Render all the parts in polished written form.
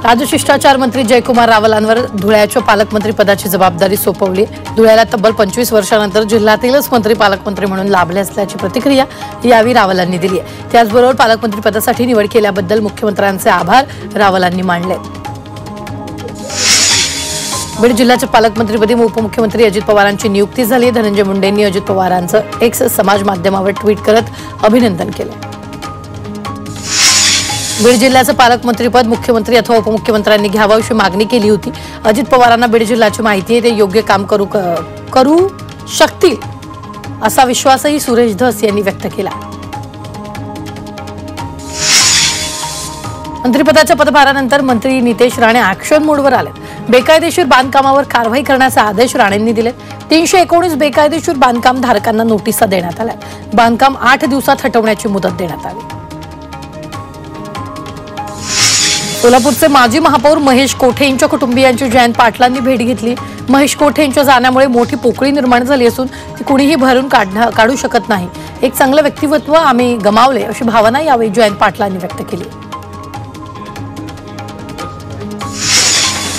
राजशिष्टाचार मंत्री जयकुमार रावलांवर धुळ्याच्या पालकमंत्री पदाची जबाबदारी सोपवली। धुळ्याला तब्बल 25 वर्षांनंतर जिल्ह्यातीलच मंत्री पालकमंत्री म्हणून लाभले असल्याची प्रतिक्रिया यावेळी रावलांनी दिली आहे। त्याचबरोबर पालकमंत्री पदासाठी निवड केल्याबद्दल मुख्यमंत्र्यांचे आभार रावलांनी मानले। बीड जिल्ह्याच्या पालकमंत्रीपदी उपमुख्यमंत्री अजित पवारांची नियुक्ती झाली। धनंजय मुंडेंनी अजित पवारांचं एक्स समाज माध्यमावर ट्विट करत अभिनंदन केले। बीड जिल्ह्याचं पालकमंत्रीपद मुख्यमंत्री अथवा उपमुख्यमंत्र्यांनी घ्यावं अशी मागणी केली होती। अजित पवारांना बीड जिल्ह्याची माहिती आहे, ते योग्य काम करू शकतील असा विश्वासही सुरेश धस यांनी व्यक्त केला। मंत्रिपदाच्या पदभारानंतर मंत्री नितेश राणे ऍक्शन मोडवर आले। बेकायदेशीर बांधकामावर कारवाई करण्याचे आदेश राणेंनी दिले। 319 बेकायदेशीर बांधकाम धारकांना नोटिसा देण्यात आल्या। बांधकाम 8 दिवसात हटवण्याची मुदत देण्यात आली। सोलापूरचे माजी महापौर महेश कोठे यांच्या कुटुंबियांची जयंत पाटलांनी भेट घेतली। महेश कोठे यांच्या जाण्यामुळे मोठी पोकळी निर्माण झाली असून ती कुणीही भरून काढू शकत नाही। एक चांगलं व्यक्तिमत्व आम्ही गमावले अशी भावना यावेळी जयंत पाटलांनी व्यक्त केली।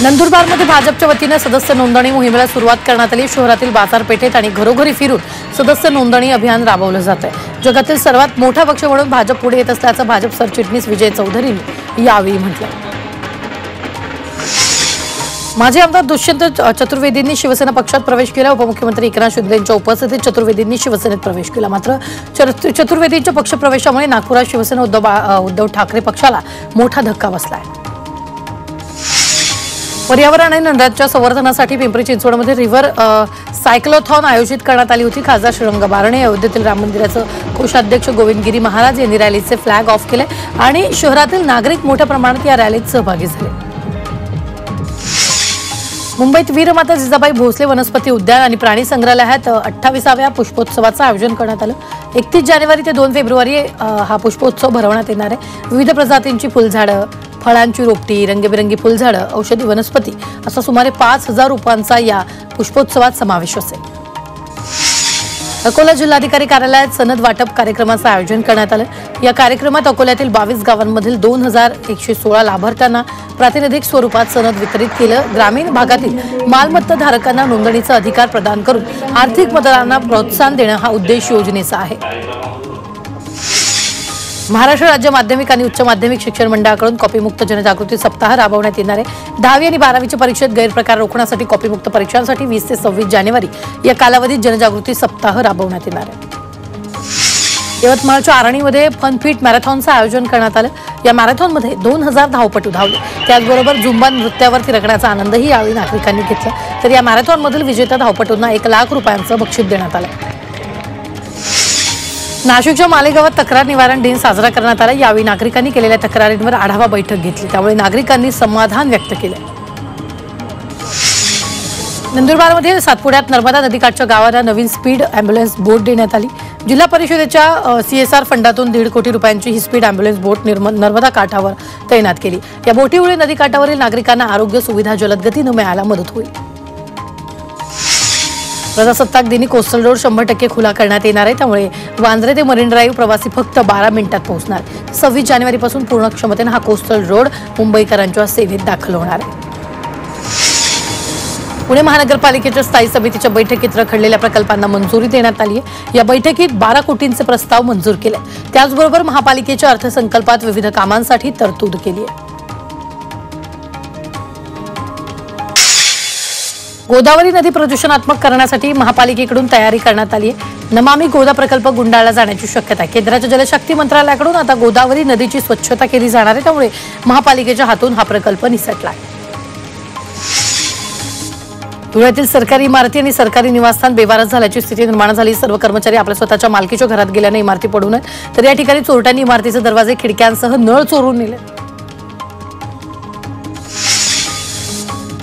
नंदुरबारमध्ये भाजपच्या वतीने सदस्य नोंदणी मोहिमेला सुरुवात करण्यात आली। शहरातील बाजारपेठेत आणि घरोघरी फिरून सदस्य नोंदणी अभियान राबवलं जात आहे। जगातील सर्वात मोठा पक्ष म्हणून भाजप पुढे येत असल्याचं भाजप सरचिटणीस विजय चौधरींनी यावेळी म्हटलं। माजी आमदार दुष्यंत चतुर्वेदींनी शिवसेना पक्षात प्रवेश केला। उपमुख्यमंत्री एकनाथ शिंदे यांच्या उपस्थितीत चतुर्वेदींनी शिवसेनेत प्रवेश केला। मात्र चतुर्वेदींच्या पक्षप्रवेशामुळे नागपुरात शिवसेना उद्धव ठाकरे पक्षाला मोठा धक्का बसला आहे। पर्यावरण आणि नद्यांच्या संवर्धनासाठी पिंपरी चिंचवडमध्ये रिव्हर सायक्लोथॉन आयोजित करण्यात आली होती। खासदार श्रीरंग बारणे, अयोध्येतील राम मंदिराचे कोषाध्यक्ष गोविंद गिरी महाराज यांनी रॅलीचे फ्लॅग ऑफ केले आणि शहरातील नागरिक मोठ्या प्रमाणात या रॅलीत सहभागी झाले। मुंबईत वीरमाता जिजाबाई भोसले वनस्पती उद्यान आणि प्राणी संग्रहालयात 28व्या पुष्पोत्सवाचं आयोजन करण्यात आलं। 31 जानेवारी ते 2 फेब्रुवारी हा पुष्पोत्सव भरवण्यात येणार आहे। विविध प्रजातींची फुलझाडं, फळांची रोपटी, रंगीबेरंगी फुलझाडं, औषधी वनस्पती असा सुमारे 5000 रोपांचा या पुष्पोत्सवात समावेश असेल। अकोला जिल्हाधिकारी कार्यालयात सनद वाटप कार्यक्रमाचं आयोजन करण्यात आलं। या कार्यक्रमात अकोल्यातील 22 गावांमधील 2116 लाभार्थ्यांना प्रातिनिधिक स्वरूपात सनद वितरित केलं। ग्रामीण भागातील मालमत्ता धारकांना नोंदणीचा अधिकार प्रदान करून आर्थिक मदतांना प्रोत्साहन देणं हा उद्देश योजनेचा आहे। महाराष्ट्र राज्य माध्यमिक आणि उच्च माध्यमिक शिक्षण मंडळाकडून कॉपीमुक्त जनजागृती सप्ताह राबवण्यात येणार आहे। 10वी आणि 12वीच्या परीक्षेत गैरप्रकार रोखण्यासाठी कॉपीमुक्त परीक्षांसाठी 20 ते 26 जानेवारी या कालावधीत जनजागृती सप्ताह राबवण्यात येणार आहे। यवतमाळच्या आरणीमध्ये फनफिट मॅरेथॉनचं आयोजन करण्यात आलं। या मॅरेथॉनमध्ये 2000 धावपटू धावले। त्याचबरोबर झुंबा नृत्यावर थिरकण्याचा आनंदही यावेळी नागरिकांनी घेतला। तर या मॅरेथॉनमधील विजेत्या धावपटूंना 1 लाख रुपयांचं बक्षीस देण्यात आलं। नाशिकच्या मालेगावात तक्रार निवारण दिन साजरा करण्यात आला। यावेळी नागरिकांनी केलेल्या तक्रारींवर आढावा बैठक घेतली, त्यामुळे नागरिकांनी समाधान व्यक्त केले। नंदुरबारमध्ये सातपुड्यात नर्मदा नदीकाठच्या गावाला नवीन स्पीड अँब्युलन्स बोट देण्यात आली। जिल्हा परिषदेच्या CSR फंडातून 1.5 कोटी रुपयांची ही स्पीड अँब्युलन्स बोट नर्मदा काठावर तैनात केली। या बोटीमुळे नदीकाठावरील नागरिकांना आरोग्य सुविधा जलद गतीने मिळायला मदत होईल। प्रजासत्ताक दिनी कोस्टल रोड 100% खुला करण्यात येणार आहे, त्यामुळे वांद्रे ते मरीन ड्राईव्ह प्रवासी फक्त 12 मिनिटात पोहोचणार। 26 जानेवारीपासून पूर्ण क्षमतेने हा कोस्टल रोड मुंबईकरांच्या सेवेत दाखल होणार आहे। पुणे महानगरपालिकेच्या स्थायी समितीच्या बैठकीत रखडलेल्या प्रकल्पांना मंजुरी देण्यात आली आहे। या बैठकीत 12 कोटींचे प्रस्ताव मंजूर केले। त्याचबरोबर महापालिकेच्या अर्थसंकल्पात विविध कामांसाठी तरतूद केली आहे। गोदावरी नदी प्रदूषणात्मक करण्यासाठी महापालिकेकडून तयारी करण्यात आली आहे। नमामि गोदा प्रकल्प गुंडाळला जाण्याची शक्यता आहे। केंद्राच्या जलशक्ती मंत्रालयाकडून आता गोदावरी नदीची स्वच्छता केली जाणार आहे, त्यामुळे महापालिकेच्या हातून हा प्रकल्प निसटला आहे। धुळ्यातील सरकारी इमारती आणि सरकारी निवासस्थान बेवारस झाल्याची स्थिती निर्माण झाली। सर्व कर्मचारी आपल्या स्वतःच्या मालकीच्या घरात गेल्याने इमारती पडून आहेत। तर या ठिकाणी चोरट्यांनी इमारतीचे दरवाजे, खिडक्यांसह नळ चोरून नेले।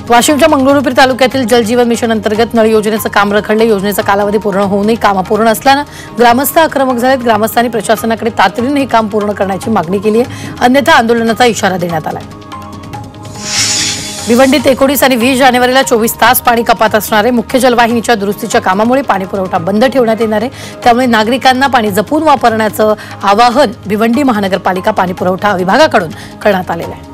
वाशिमच्या मंगरुळपीर तालुक्यातील जल जीवन मिशन अंतर्गत नळ योजनेचं काम रखडले। योजनेचा कालावधी पूर्ण होऊनही काम अपूर्ण असल्याने ग्रामस्थ आक्रमक झालेत। ग्रामस्थांनी प्रशासनाकडे तातडीने हे काम पूर्ण करण्याची मागणी केली आहे, अन्यथा आंदोलनाचा इशारा देण्यात आला आहे। भिवंडीत 19 आणि 20 जानेवारीला 24 तास पाणी कपात असणार आहे। मुख्य जलवाहिनीच्या दुरुस्तीच्या कामामुळे पाणी पुरवठा बंद ठेवण्यात येणार आहे, त्यामुळे नागरिकांना पाणी जपून वापरण्याचं आवाहन भिवंडी महानगरपालिका पाणी पुरवठा विभागाकडून करण्यात आलेलं आहे।